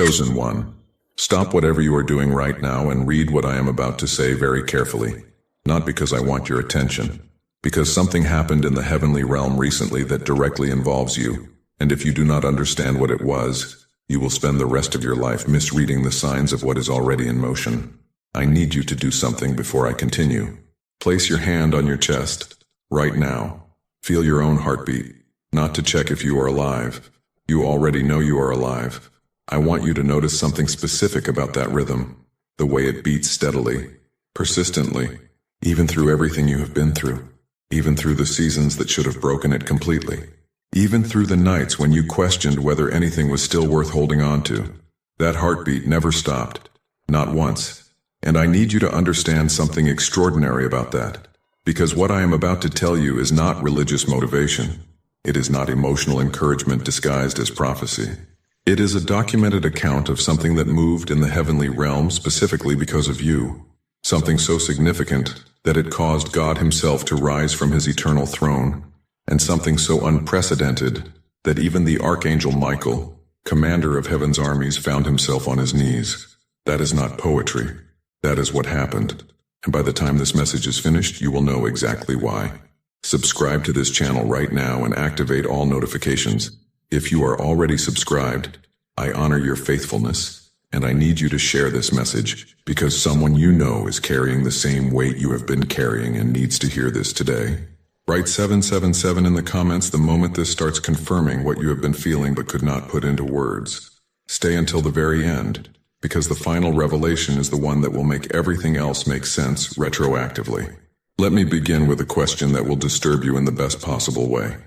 Chosen one, stop whatever you are doing right now and read what I am about to say very carefully. Not because I want your attention, because something happened in the heavenly realm recently that directly involves you, and if you do not understand what it was, you will spend the rest of your life misreading the signs of what is already in motion. I need you to do something before I continue. Place your hand on your chest, right now. Feel your own heartbeat, not to check if you are alive. You already know you are alive. I want you to notice something specific about that rhythm, the way it beats steadily, persistently, even through everything you have been through, even through the seasons that should have broken it completely, even through the nights when you questioned whether anything was still worth holding on to. That heartbeat never stopped, not once. And I need you to understand something extraordinary about that, because what I am about to tell you is not religious motivation. It is not emotional encouragement disguised as prophecy. It is a documented account of something that moved in the heavenly realm specifically because of you, something so significant that it caused God himself to rise from his eternal throne, and something so unprecedented that even the Archangel Michael, commander of heaven's armies, found himself on his knees. That is not poetry. That is what happened. And by the time this message is finished, you will know exactly why. Subscribe to this channel right now and activate all notifications. If you are already subscribed, I honor your faithfulness, and I need you to share this message because someone you know is carrying the same weight you have been carrying and needs to hear this today. Write 777 in the comments the moment this starts confirming what you have been feeling but could not put into words. Stay until the very end, because the final revelation is the one that will make everything else make sense retroactively. Let me begin with a question that will disturb you in the best possible way.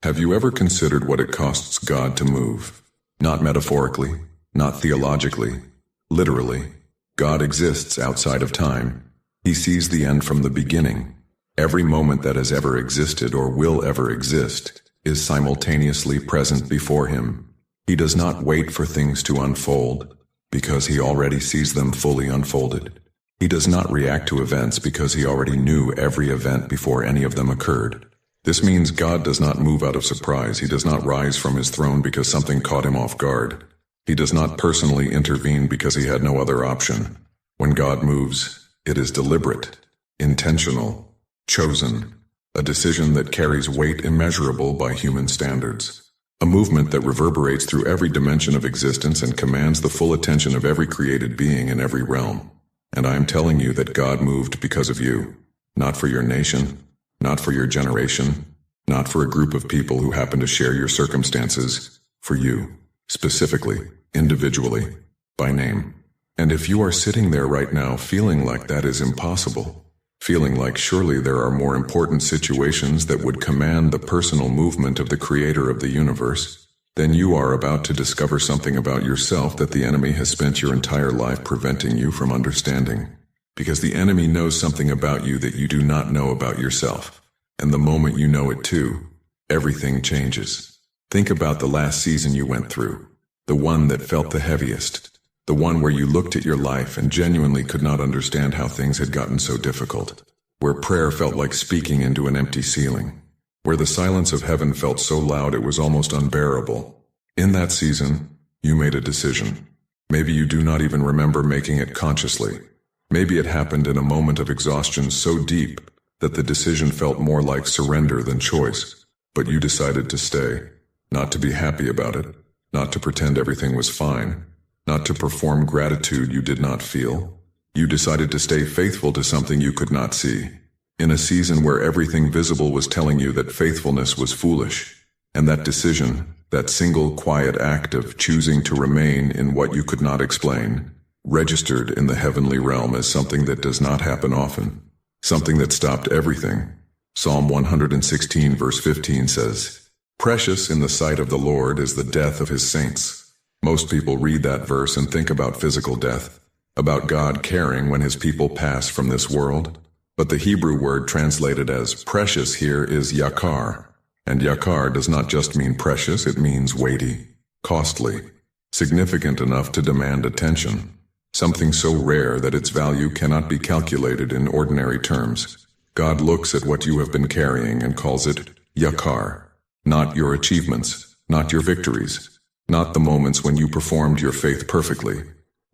Have you ever considered what it costs God to move? Not metaphorically, not theologically, literally. God exists outside of time. He sees the end from the beginning. Every moment that has ever existed or will ever exist is simultaneously present before him. He does not wait for things to unfold, because he already sees them fully unfolded. He does not react to events because he already knew every event before any of them occurred. This means God does not move out of surprise. He does not rise from his throne because something caught him off guard. He does not personally intervene because he had no other option. When God moves, it is deliberate, intentional, chosen, a decision that carries weight immeasurable by human standards. A movement that reverberates through every dimension of existence and commands the full attention of every created being in every realm. And I am telling you that God moved because of you, not for your nation, not for your generation, not for a group of people who happen to share your circumstances, for you, specifically, individually, by name. And if you are sitting there right now feeling like that is impossible, feeling like surely there are more important situations that would command the personal movement of the creator of the universe, then you are about to discover something about yourself that the enemy has spent your entire life preventing you from understanding. Because the enemy knows something about you that you do not know about yourself. And the moment you know it too, everything changes. Think about the last season you went through, the one that felt the heaviest, the one where you looked at your life and genuinely could not understand how things had gotten so difficult, where prayer felt like speaking into an empty ceiling, where the silence of heaven felt so loud it was almost unbearable. In that season, you made a decision. Maybe you do not even remember making it consciously. Maybe it happened in a moment of exhaustion so deep that the decision felt more like surrender than choice. But you decided to stay, not to be happy about it, not to pretend everything was fine, not to perform gratitude you did not feel. You decided to stay faithful to something you could not see, in a season where everything visible was telling you that faithfulness was foolish. And that decision, that single quiet act of choosing to remain in what you could not explain, registered in the heavenly realm as something that does not happen often, something that stopped everything. Psalm 116 verse 15 says, "Precious in the sight of the Lord is the death of his saints." Most people read that verse and think about physical death, about God caring when his people pass from this world. But the Hebrew word translated as precious here is yakar, and yakar does not just mean precious, it means weighty, costly, significant enough to demand attention. Something so rare that its value cannot be calculated in ordinary terms. God looks at what you have been carrying and calls it yakar. Not your achievements, not your victories, not the moments when you performed your faith perfectly.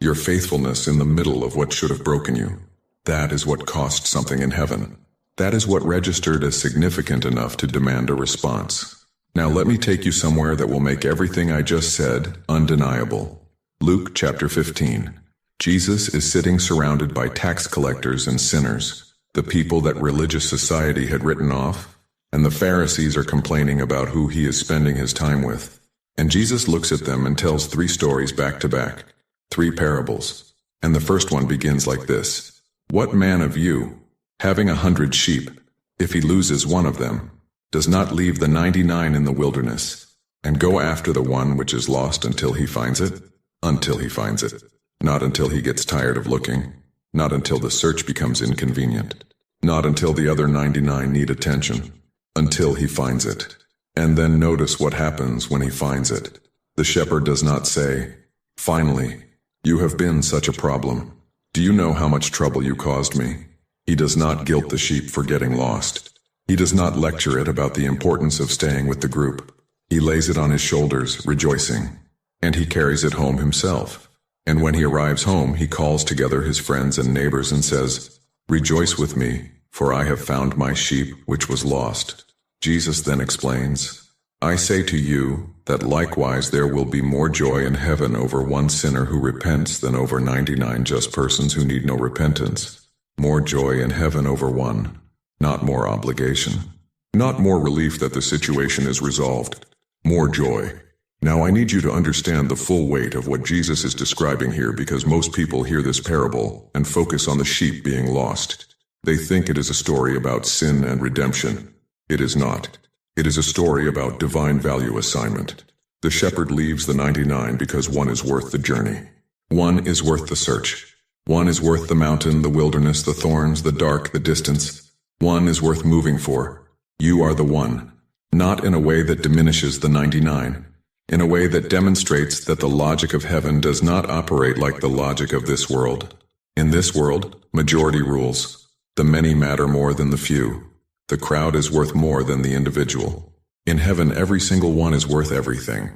Your faithfulness in the middle of what should have broken you. That is what cost something in heaven. That is what registered as significant enough to demand a response. Now let me take you somewhere that will make everything I just said undeniable. Luke chapter 15. Jesus is sitting surrounded by tax collectors and sinners, the people that religious society had written off, and the Pharisees are complaining about who he is spending his time with. And Jesus looks at them and tells 3 stories back to back, 3 parables. And the first one begins like this. What man of you, having 100 sheep, if he loses one of them, does not leave the 99 in the wilderness, and go after the one which is lost until he finds it? Until he finds it. Not until he gets tired of looking. Not until the search becomes inconvenient. Not until the other 99 need attention. Until he finds it. And then notice what happens when he finds it. The shepherd does not say, "Finally, you have been such a problem. Do you know how much trouble you caused me?" He does not guilt the sheep for getting lost. He does not lecture it about the importance of staying with the group. He lays it on his shoulders, rejoicing. And he carries it home himself. And when he arrives home, he calls together his friends and neighbors and says, "Rejoice with me, for I have found my sheep which was lost." Jesus then explains, "I say to you that likewise there will be more joy in heaven over one sinner who repents than over 99 just persons who need no repentance. More joy in heaven over one, not more obligation. Not more relief that the situation is resolved. More joy." Now I need you to understand the full weight of what Jesus is describing here, because most people hear this parable and focus on the sheep being lost. They think it is a story about sin and redemption. It is not. It is a story about divine value assignment. The shepherd leaves the 99 because one is worth the journey. One is worth the search. One is worth the mountain, the wilderness, the thorns, the dark, the distance. One is worth moving for. You are the one. Not in a way that diminishes the 99. In a way that demonstrates that the logic of heaven does not operate like the logic of this world. In this world, majority rules. The many matter more than the few. The crowd is worth more than the individual. In heaven, every single one is worth everything.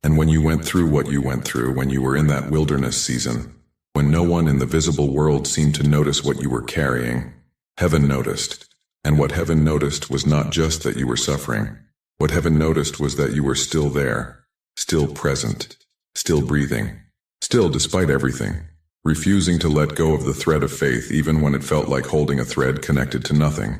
And when you went through what you went through, when you were in that wilderness season, when no one in the visible world seemed to notice what you were carrying, heaven noticed. And what heaven noticed was not just that you were suffering. What heaven noticed was that you were still there, still present, still breathing, still despite everything, refusing to let go of the thread of faith even when it felt like holding a thread connected to nothing.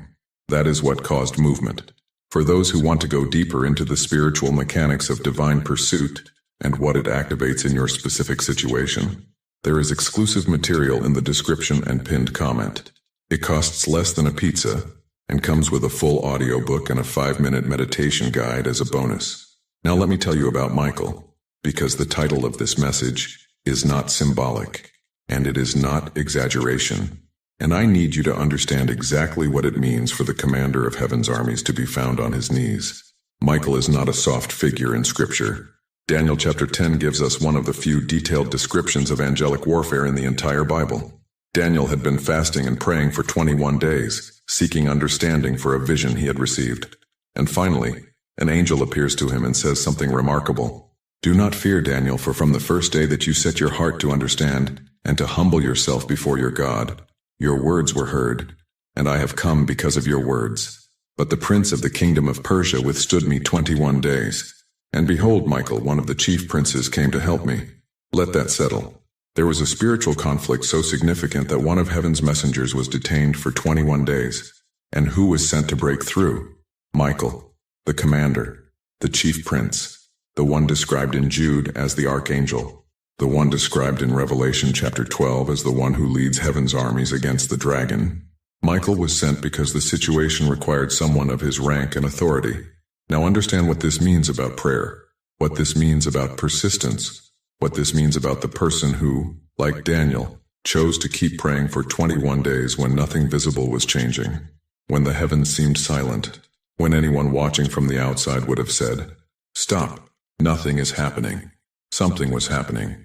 That is what caused movement. For those who want to go deeper into the spiritual mechanics of divine pursuit and what it activates in your specific situation, there is exclusive material in the description and pinned comment. It costs less than a pizza and comes with a full audiobook and a 5-minute meditation guide as a bonus. Now let me tell you about Michael, because the title of this message is not symbolic, and it is not exaggeration. And I need you to understand exactly what it means for the commander of heaven's armies to be found on his knees. Michael is not a soft figure in Scripture. Daniel chapter 10 gives us one of the few detailed descriptions of angelic warfare in the entire Bible. Daniel had been fasting and praying for 21 days, seeking understanding for a vision he had received. And finally, an angel appears to him and says something remarkable. "Do not fear, Daniel, for from the first day that you set your heart to understand and to humble yourself before your God, your words were heard, and I have come because of your words. But the prince of the kingdom of Persia withstood me 21 days. And behold, Michael, one of the chief princes, came to help me." Let that settle. There was a spiritual conflict so significant that one of heaven's messengers was detained for 21 days. And who was sent to break through? Michael, the commander, the chief prince, the one described in Jude as the archangel. The one described in Revelation chapter 12 as the one who leads heaven's armies against the dragon. Michael was sent because the situation required someone of his rank and authority. Now understand what this means about prayer, what this means about persistence, what this means about the person who, like Daniel, chose to keep praying for 21 days when nothing visible was changing, when the heavens seemed silent, when anyone watching from the outside would have said, "Stop, nothing is happening." Something was happening.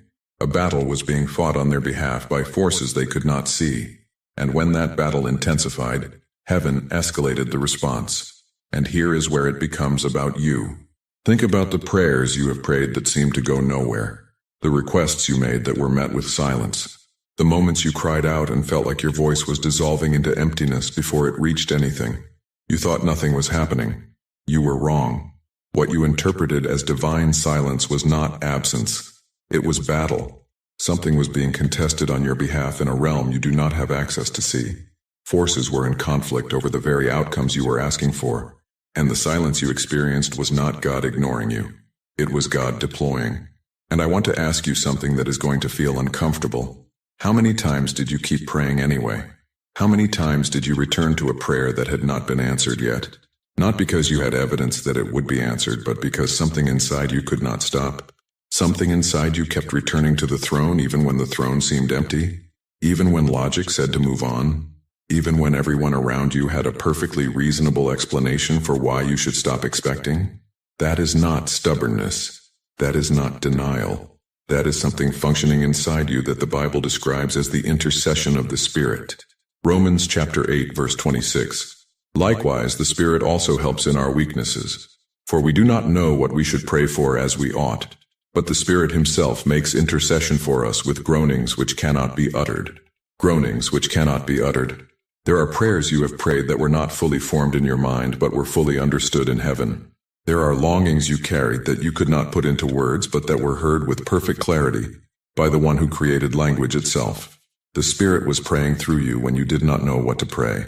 A battle was being fought on their behalf by forces they could not see. And when that battle intensified, heaven escalated the response. And here is where it becomes about you. Think about the prayers you have prayed that seemed to go nowhere, the requests you made that were met with silence, the moments you cried out and felt like your voice was dissolving into emptiness before it reached anything. You thought nothing was happening. You were wrong. What you interpreted as divine silence was not absence. It was battle. Something was being contested on your behalf in a realm you do not have access to see. Forces were in conflict over the very outcomes you were asking for, and the silence you experienced was not God ignoring you. It was God deploying. And I want to ask you something that is going to feel uncomfortable. How many times did you keep praying anyway? How many times did you return to a prayer that had not been answered yet? Not because you had evidence that it would be answered, but because something inside you could not stop. Something inside you kept returning to the throne even when the throne seemed empty, even when logic said to move on, even when everyone around you had a perfectly reasonable explanation for why you should stop expecting. That is not stubbornness. That is not denial. That is something functioning inside you that the Bible describes as the intercession of the Spirit. Romans chapter 8 verse 26. Likewise, the Spirit also helps in our weaknesses. For we do not know what we should pray for as we ought, but the Spirit himself makes intercession for us with groanings which cannot be uttered. Groanings which cannot be uttered. There are prayers you have prayed that were not fully formed in your mind but were fully understood in heaven. There are longings you carried that you could not put into words but that were heard with perfect clarity by the one who created language itself. The Spirit was praying through you when you did not know what to pray.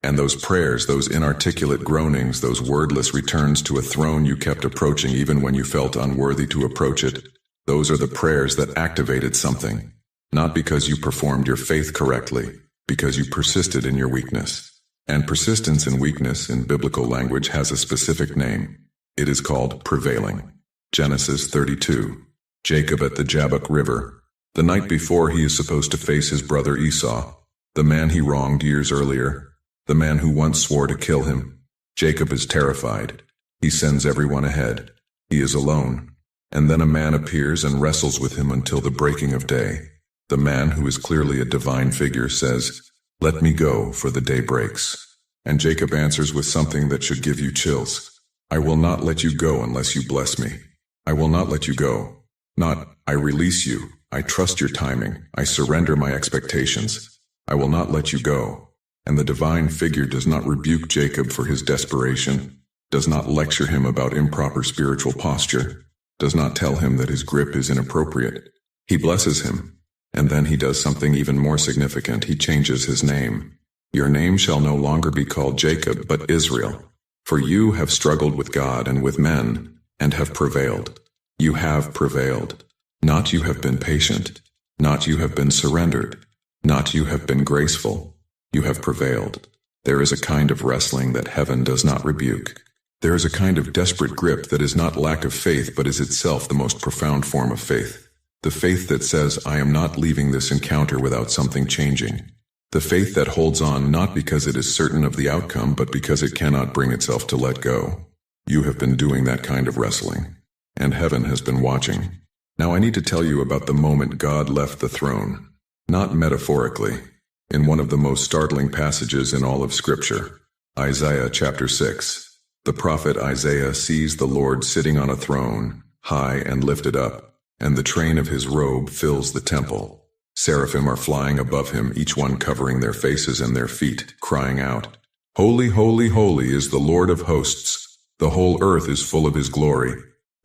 And those prayers, those inarticulate groanings, those wordless returns to a throne you kept approaching even when you felt unworthy to approach it, those are the prayers that activated something. Not because you performed your faith correctly, because you persisted in your weakness. And persistence in weakness in biblical language has a specific name. It is called prevailing. Genesis 32. Jacob at the Jabbok River. The night before he is supposed to face his brother Esau, the man he wronged years earlier, the man who once swore to kill him. Jacob is terrified. He sends everyone ahead. He is alone. And then a man appears and wrestles with him until the breaking of day. The man, who is clearly a divine figure, says, "Let me go, for the day breaks." And Jacob answers with something that should give you chills. "I will not let you go unless you bless me. I will not let you go." Not, "I release you. I trust your timing. I surrender my expectations. I will not let you go." And the divine figure does not rebuke Jacob for his desperation, does not lecture him about improper spiritual posture, does not tell him that his grip is inappropriate. He blesses him, and then he does something even more significant. He changes his name. "Your name shall no longer be called Jacob, but Israel. For you have struggled with God and with men, and have prevailed." You have prevailed. Not you have been patient. Not you have been surrendered. Not you have been graceful. You have prevailed. There is a kind of wrestling that heaven does not rebuke. There is a kind of desperate grip that is not lack of faith but is itself the most profound form of faith. The faith that says, "I am not leaving this encounter without something changing." The faith that holds on not because it is certain of the outcome but because it cannot bring itself to let go. You have been doing that kind of wrestling. And heaven has been watching. Now I need to tell you about the moment God left the throne. Not metaphorically. In one of the most startling passages in all of Scripture, Isaiah chapter 6, the prophet Isaiah sees the Lord sitting on a throne, high and lifted up, and the train of his robe fills the temple. Seraphim are flying above him, each one covering their faces and their feet, crying out, "Holy, holy, holy is the Lord of hosts. The whole earth is full of his glory."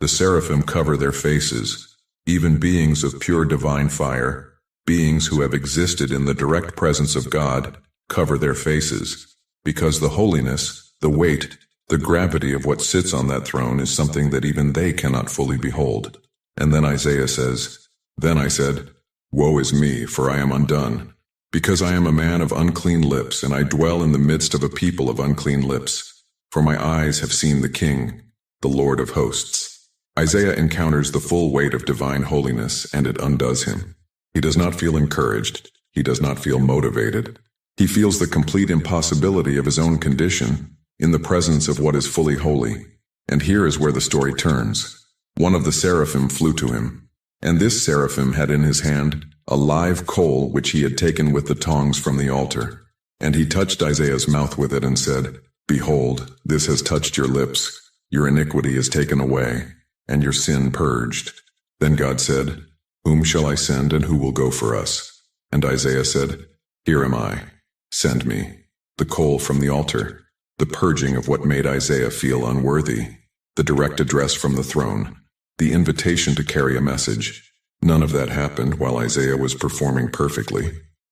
The seraphim cover their faces, even beings of pure divine fire, beings who have existed in the direct presence of God, cover their faces, because the holiness, the weight, the gravity of what sits on that throne is something that even they cannot fully behold. And then Isaiah says, "Then I said, Woe is me, for I am undone, because I am a man of unclean lips, and I dwell in the midst of a people of unclean lips. For my eyes have seen the King, the Lord of hosts." Isaiah encounters the full weight of divine holiness, and it undoes him. He does not feel encouraged. He does not feel motivated. He feels the complete impossibility of his own condition in the presence of what is fully holy. And here is where the story turns. One of the seraphim flew to him, and this seraphim had in his hand a live coal which he had taken with the tongs from the altar. And he touched Isaiah's mouth with it and said, "Behold, this has touched your lips. Your iniquity is taken away, and your sin purged. Then God said, Whom shall I send, and who will go for us? And Isaiah said, Here am I. Send me. The coal from the altar. The purging of what made Isaiah feel unworthy. The direct address from the throne. The invitation to carry a message. None of that happened while Isaiah was performing perfectly.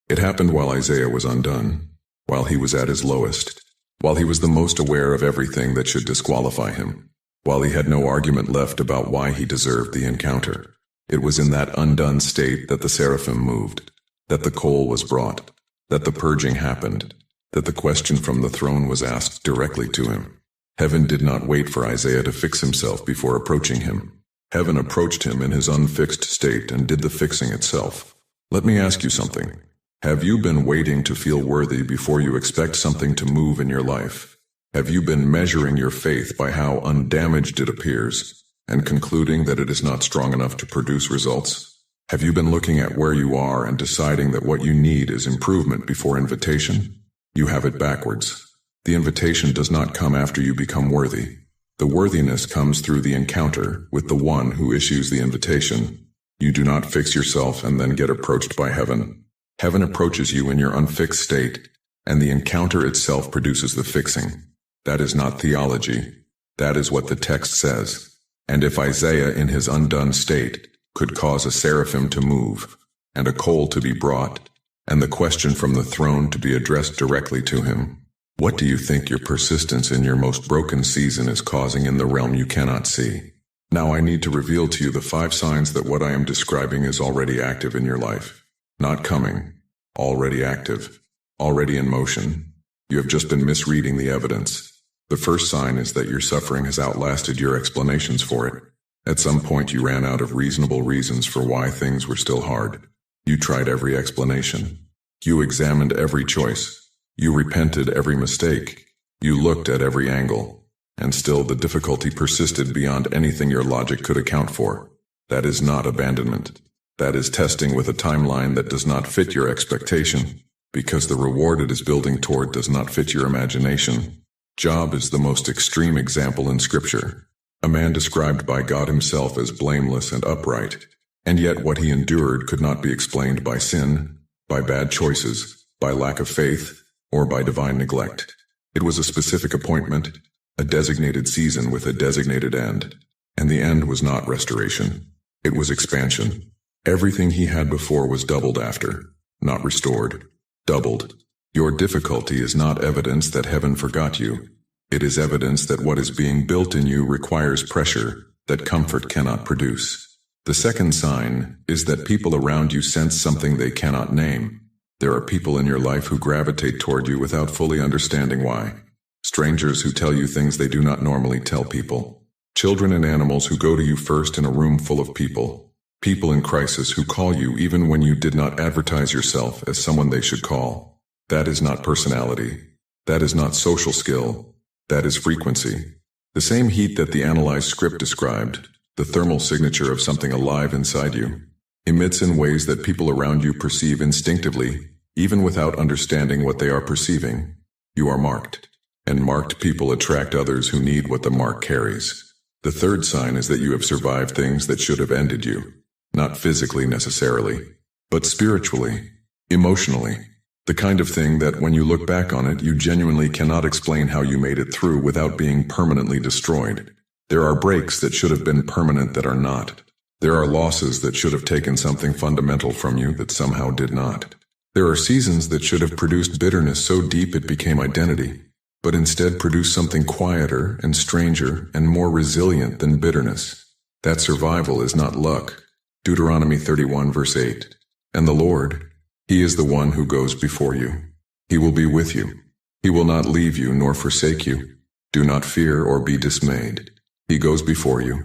It happened while Isaiah was undone, while he was at his lowest, while he was the most aware of everything that should disqualify him, while he had no argument left about why he deserved the encounter. It was in that undone state that the seraphim moved, that the coal was brought, that the purging happened, that the question from the throne was asked directly to him. Heaven did not wait for Isaiah to fix himself before approaching him. Heaven approached him in his unfixed state and did the fixing itself. Let me ask you something. Have you been waiting to feel worthy before you expect something to move in your life? Have you been measuring your faith by how undamaged it appears, and concluding that it is not strong enough to produce results? Have you been looking at where you are and deciding that what you need is improvement before invitation? You have it backwards. The invitation does not come after you become worthy. The worthiness comes through the encounter with the one who issues the invitation. You do not fix yourself and then get approached by heaven. Heaven approaches you in your unfixed state, and the encounter itself produces the fixing. That is not theology. That is what the text says. And if Isaiah in his undone state could cause a seraphim to move, and a coal to be brought, and the question from the throne to be addressed directly to him, what do you think your persistence in your most broken season is causing in the realm you cannot see? Now I need to reveal to you the 5 signs that what I am describing is already active in your life. Not coming. Already active. Already in motion. You have just been misreading the evidence. The first sign is that your suffering has outlasted your explanations for it. At some point you ran out of reasonable reasons for why things were still hard. You tried every explanation. You examined every choice. You repented every mistake. You looked at every angle. And still the difficulty persisted beyond anything your logic could account for. That is not abandonment. That is testing with a timeline that does not fit your expectation, because the reward it is building toward does not fit your imagination. Job is the most extreme example in Scripture. A man described by God himself as blameless and upright, and yet what he endured could not be explained by sin, by bad choices, by lack of faith, or by divine neglect. It was a specific appointment, a designated season with a designated end, and the end was not restoration. It was expansion. Everything he had before was doubled after, not restored. Doubled. Your difficulty is not evidence that heaven forgot you. It is evidence that what is being built in you requires pressure that comfort cannot produce. The second sign is that people around you sense something they cannot name. There are people in your life who gravitate toward you without fully understanding why. Strangers who tell you things they do not normally tell people. Children and animals who go to you first in a room full of people. People in crisis who call you even when you did not advertise yourself as someone they should call. That is not personality. That is not social skill. That is frequency. The same heat that the analyzed script described, the thermal signature of something alive inside you, emits in ways that people around you perceive instinctively, even without understanding what they are perceiving. You are marked, and marked people attract others who need what the mark carries. The third sign is that you have survived things that should have ended you, not physically necessarily, but spiritually, emotionally, the kind of thing that when you look back on it, you genuinely cannot explain how you made it through without being permanently destroyed. There are breaks that should have been permanent that are not. There are losses that should have taken something fundamental from you that somehow did not. There are seasons that should have produced bitterness so deep it became identity, but instead produced something quieter and stranger and more resilient than bitterness. That survival is not luck. Deuteronomy 31 verse 8. And the Lord, He is the one who goes before you. He will be with you. He will not leave you nor forsake you. Do not fear or be dismayed. He goes before you.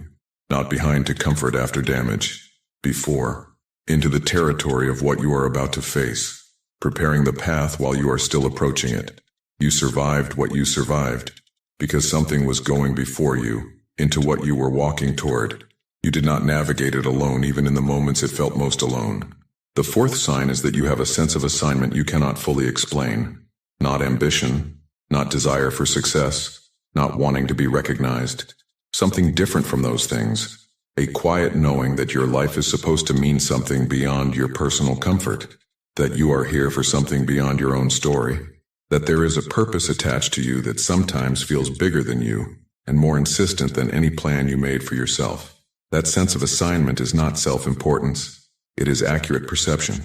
Not behind to comfort after damage, before, into the territory of what you are about to face, preparing the path while you are still approaching it. You survived what you survived, because something was going before you, into what you were walking toward. You did not navigate it alone even in the moments it felt most alone. The fourth sign is that you have a sense of assignment you cannot fully explain. Not ambition, not desire for success, not wanting to be recognized, something different from those things, a quiet knowing that your life is supposed to mean something beyond your personal comfort, that you are here for something beyond your own story, that there is a purpose attached to you that sometimes feels bigger than you and more insistent than any plan you made for yourself. That sense of assignment is not self-importance. It is accurate perception.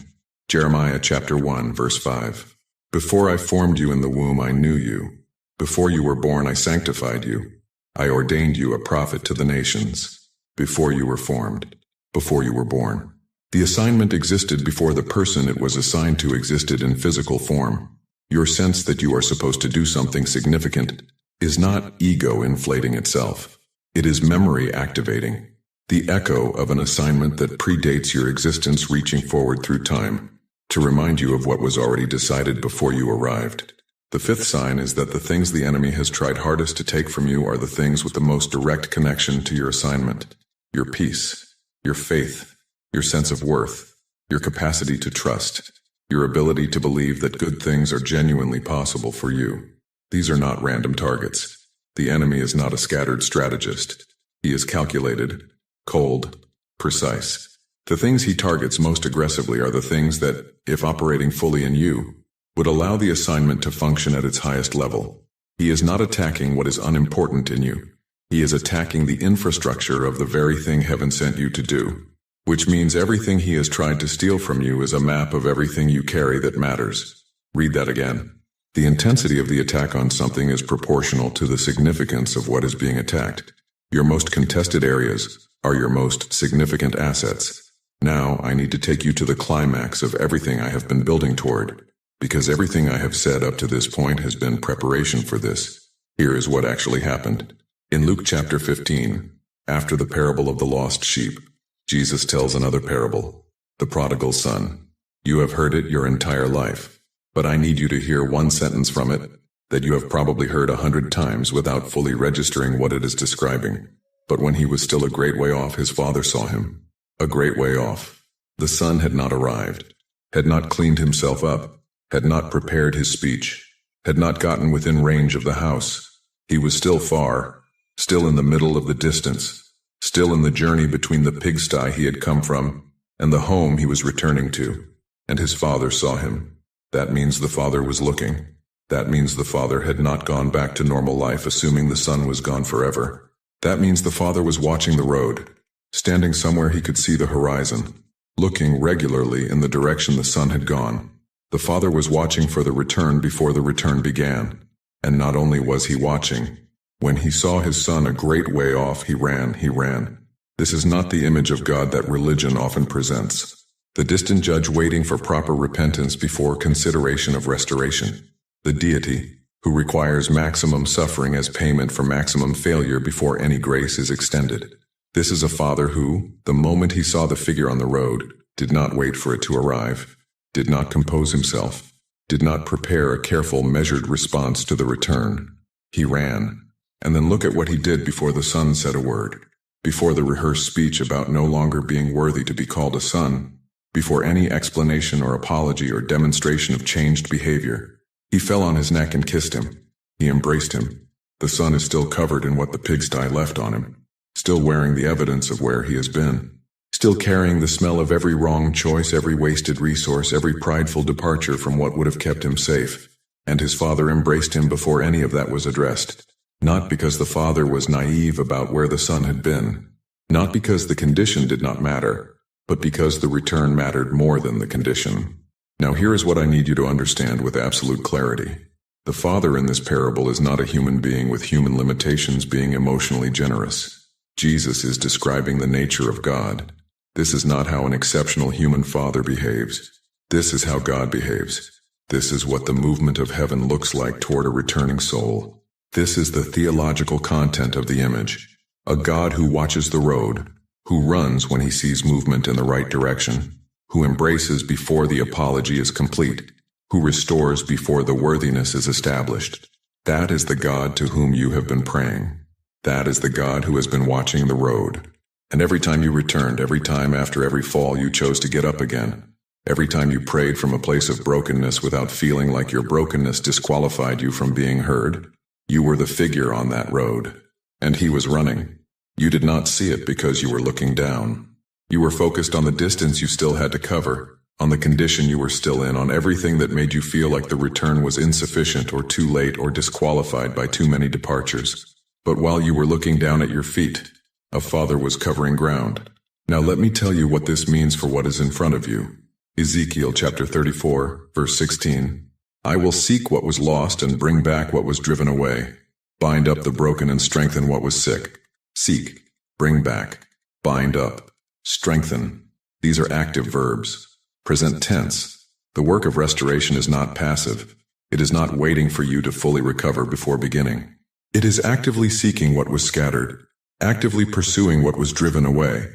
Jeremiah chapter 1, verse 5. Before I formed you in the womb, I knew you. Before you were born, I sanctified you. I ordained you a prophet to the nations. Before you were formed, before you were born. The assignment existed before the person it was assigned to existed in physical form. Your sense that you are supposed to do something significant is not ego inflating itself. It is memory activating. The echo of an assignment that predates your existence reaching forward through time to remind you of what was already decided before you arrived. The fifth sign is that the things the enemy has tried hardest to take from you are the things with the most direct connection to your assignment. Your peace, your faith, your sense of worth, your capacity to trust, your ability to believe that good things are genuinely possible for you. These are not random targets. The enemy is not a scattered strategist. He is calculated, cold, precise. The things he targets most aggressively are the things that, if operating fully in you, would allow the assignment to function at its highest level. He is not attacking what is unimportant in you. He is attacking the infrastructure of the very thing heaven sent you to do, which means everything he has tried to steal from you is a map of everything you carry that matters. Read that again. The intensity of the attack on something is proportional to the significance of what is being attacked. Your most contested areas are your most significant assets. Now I need to take you to the climax of everything I have been building toward, because everything I have said up to this point has been preparation for this. Here is what actually happened. In Luke chapter 15, after the parable of the lost sheep, Jesus tells another parable, the prodigal son. You have heard it your entire life. But I need you to hear one sentence from it that you have probably heard 100 times without fully registering what it is describing. But when he was still a great way off, his father saw him. A great way off. The son had not arrived, had not cleaned himself up, had not prepared his speech, had not gotten within range of the house. He was still far, still in the middle of the distance, still in the journey between the pigsty he had come from and the home he was returning to. And his father saw him. That means the father was looking. That means the father had not gone back to normal life, assuming the son was gone forever. That means the father was watching the road, standing somewhere he could see the horizon, looking regularly in the direction the son had gone. The father was watching for the return before the return began. And not only was he watching, when he saw his son a great way off, he ran. This is not the image of God that religion often presents. The distant judge waiting for proper repentance before consideration of restoration. The deity, who requires maximum suffering as payment for maximum failure before any grace is extended. This is a father who, the moment he saw the figure on the road, did not wait for it to arrive, did not compose himself, did not prepare a careful, measured response to the return. He ran, and then look at what he did before the son said a word, before the rehearsed speech about no longer being worthy to be called a son. Before any explanation or apology or demonstration of changed behavior, he fell on his neck and kissed him. He embraced him. The son is still covered in what the pigsty left on him, still wearing the evidence of where he has been, still carrying the smell of every wrong choice, every wasted resource, every prideful departure from what would have kept him safe. And his father embraced him before any of that was addressed. Not because the father was naive about where the son had been, not because the condition did not matter, but because the return mattered more than the condition. Now here is what I need you to understand with absolute clarity. The father in this parable is not a human being with human limitations being emotionally generous. Jesus is describing the nature of God. This is not how an exceptional human father behaves. This is how God behaves. This is what the movement of heaven looks like toward a returning soul. This is the theological content of the image. A God who watches the road, who runs when he sees movement in the right direction, who embraces before the apology is complete, who restores before the worthiness is established. That is the God to whom you have been praying. That is the God who has been watching the road. And every time you returned, every time after every fall you chose to get up again, every time you prayed from a place of brokenness without feeling like your brokenness disqualified you from being heard, you were the figure on that road. And he was running. You did not see it because you were looking down. You were focused on the distance you still had to cover, on the condition you were still in, on everything that made you feel like the return was insufficient or too late or disqualified by too many departures. But while you were looking down at your feet, a Father was covering ground. Now let me tell you what this means for what is in front of you. Ezekiel chapter 34, verse 16. I will seek what was lost and bring back what was driven away. Bind up the broken and strengthen what was sick. Seek, bring back, bind up, strengthen. These are active verbs. Present tense. The work of restoration is not passive. It is not waiting for you to fully recover before beginning. It is actively seeking what was scattered, actively pursuing what was driven away,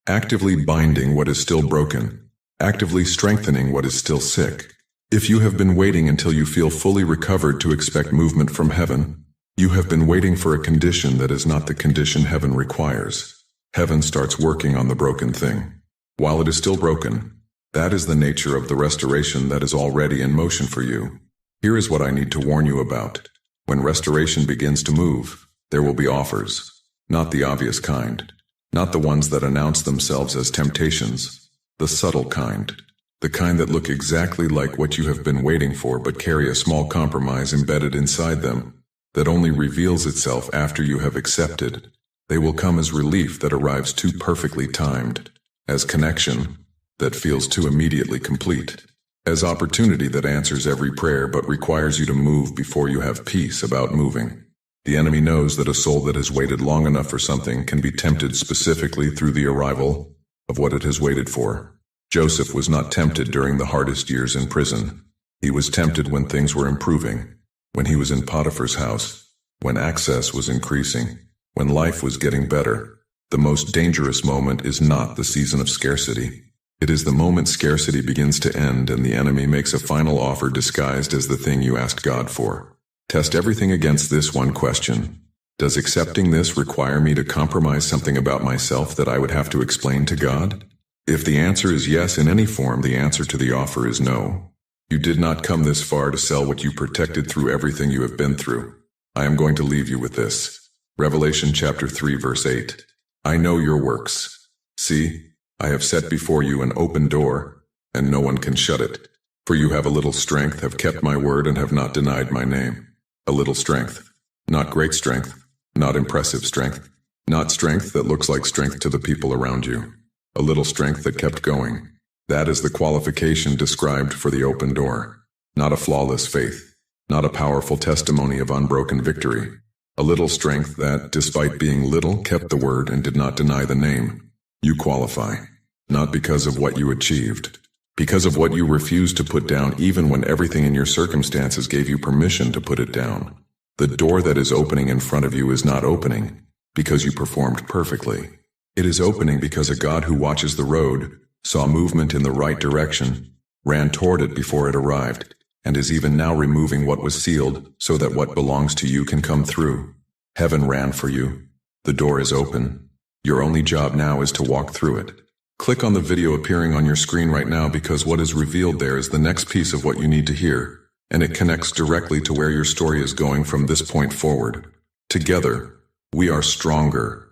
actively binding what is still broken, actively strengthening what is still sick. If you have been waiting until you feel fully recovered to expect movement from heaven, you have been waiting for a condition that is not the condition heaven requires. Heaven starts working on the broken thing. While it is still broken, that is the nature of the restoration that is already in motion for you. Here is what I need to warn you about. When restoration begins to move, there will be offers. Not the obvious kind. Not the ones that announce themselves as temptations. The subtle kind. The kind that look exactly like what you have been waiting for but carry a small compromise embedded inside them, that only reveals itself after you have accepted. They will come as relief that arrives too perfectly timed, as connection that feels too immediately complete, as opportunity that answers every prayer but requires you to move before you have peace about moving. The enemy knows that a soul that has waited long enough for something can be tempted specifically through the arrival of what it has waited for. Joseph was not tempted during the hardest years in prison. He was tempted when things were improving, when he was in Potiphar's house, when access was increasing, when life was getting better. The most dangerous moment is not the season of scarcity. It is the moment scarcity begins to end and the enemy makes a final offer disguised as the thing you asked God for. Test everything against this one question. Does accepting this require me to compromise something about myself that I would have to explain to God? If the answer is yes in any form, the answer to the offer is no. You did not come this far to sell what you protected through everything you have been through. I am going to leave you with this. Revelation chapter 3 verse 8. I know your works. See, I have set before you an open door, and no one can shut it. For you have a little strength, have kept my word, and have not denied my name. A little strength. Not great strength. Not impressive strength. Not strength that looks like strength to the people around you. A little strength that kept going. That is the qualification described for the open door. Not a flawless faith. Not a powerful testimony of unbroken victory. A little strength that, despite being little, kept the word and did not deny the name. You qualify, not because of what you achieved, because of what you refused to put down even when everything in your circumstances gave you permission to put it down. The door that is opening in front of you is not opening because you performed perfectly. It is opening because a God who watches the road saw movement in the right direction, ran toward it before it arrived, and is even now removing what was sealed so that what belongs to you can come through. Heaven ran for you. The door is open. Your only job now is to walk through it. Click on the video appearing on your screen right now because what is revealed there is the next piece of what you need to hear, and it connects directly to where your story is going from this point forward. Together, we are stronger.